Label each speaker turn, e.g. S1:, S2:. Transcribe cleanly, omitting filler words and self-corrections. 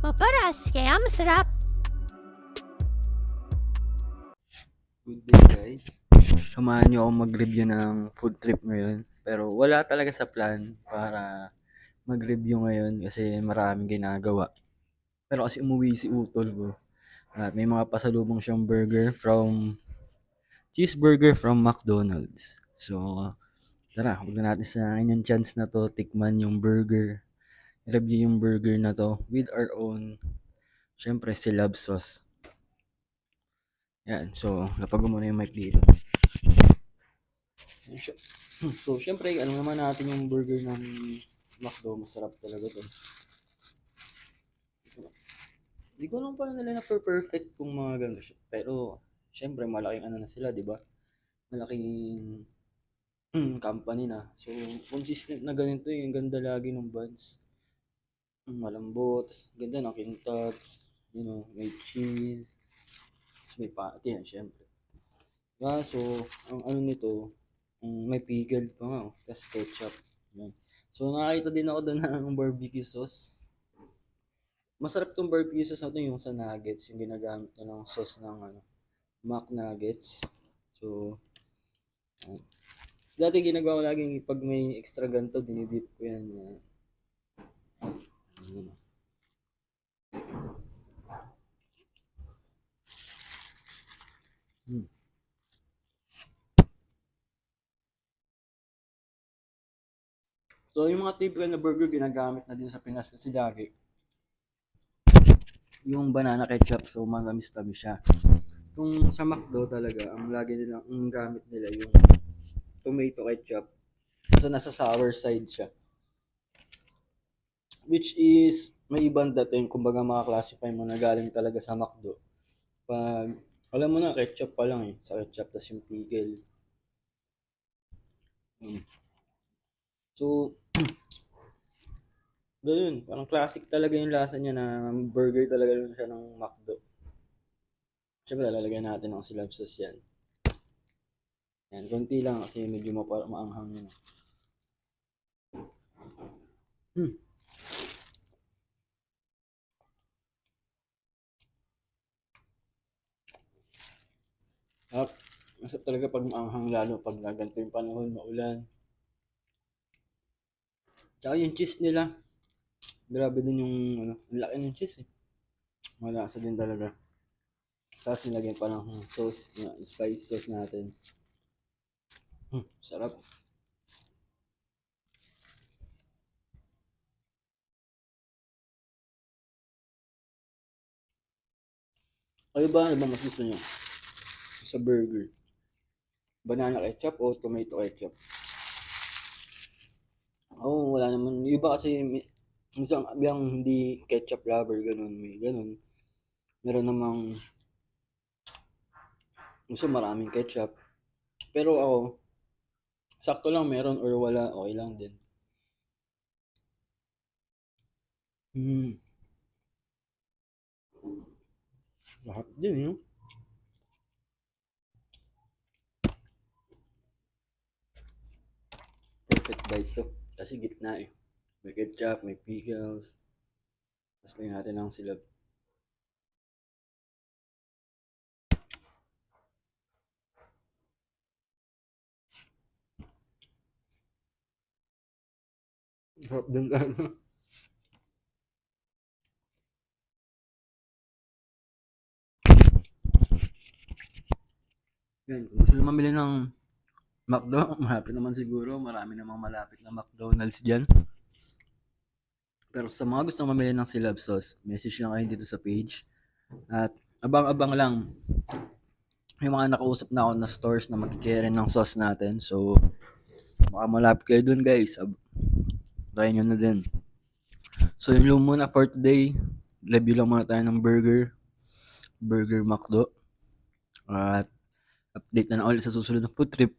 S1: Maparas, kaya masarap.
S2: Good day guys. Samahan niyo akong mag-review ng food trip ngayon. Pero wala talaga sa plan para mag-review ngayon kasi maraming ginagawa. Pero kasi umuwi si utol ko at may mga pasalubong siyang cheeseburger from McDonald's. So, tara, huwag na natin sayangin yung chance na to tikman yung burger. Review yung burger na to with our own, syempre, si Love Sauce. Yan, so, lapag mo muna yung mic dito. So, syempre, ano naman natin yung burger ng McDo, masarap talaga to. Hindi ko lang pa nila na perfect kung mga ganito siya. Pero, syempre, malaking ano na sila, di ba? Malaking company na. So, consistent na ganito yung ganda lagi ng buns. Malambot, ganda ng king tots, may cheese, may patty yan, syempre. So, ang ano nito, may pickle pa nga, tas ketchup. Yan. So, nakakita din ako doon ng barbecue sauce. Masarap tong barbecue sauce na to, yung sa nuggets, yung ginagamit na ng sauce ng Mac Nuggets. So, dati ginagawa ko laging pag may extra ganito, dinidip ko yan. Hmm. So, yung mga typical na burger ginagamit na din sa Pinas kasi lagi. Yung banana ketchup, so matamis-tamis siya. Kung sa McDo talaga, ang lagi nila, ang gamit nila yung tomato ketchup. So, nasa sour side siya. Which is, may ibang dating, kumbaga makaklasify mo na galing talaga sa McDo. Pag, alam mo na, ketchup pa lang sa ketchup, tas yung pickle. So, ganun, parang classic talaga yung lasa niya na burger talaga lang siya ng McDo. Siyempre, lalagyan natin ng silab sauce yan. Yan, konti lang kasi medyo maanghang yun. Masarap talaga pag maanghang lalo pag ganito yung panahon, maulan. Tsaka yung cheese nila, grabe din yung laki ng cheese eh. Malasa din talaga. Tapos nilagyan pa ng sauce, yung spice sauce natin. Sarap. Kayo ba, ano ba mas gusto nyo sa burger? Banana ketchup o tomato ketchup? Wala naman. Yung iba kasi, minsan yung hindi ketchup lover, ganun, may ganun. Meron namang gusto maraming ketchup. Pero ako, sakto lang meron or wala, okay lang din. Lahat din yun. Perfect bite to. Kasi gitna eh. May ketchup, may pickles. Tapos lagyan natin ng silab. Sarap din talaga. Yan, kung gusto nyo mamili ng McDo, malapit naman siguro. Marami namang malapit na McDonald's dyan. Pero sa mga gusto mamili ng silab sauce, message lang kayo dito sa page. At abang-abang lang. May mga nakausap na ako na stores na magkikere ng sauce natin. So, baka malapit kayo dun guys. Try nyo na din. So, yun lang muna for today. Review lang muna tayo ng Burger McDo. At update na ulit sa susunod na food trip.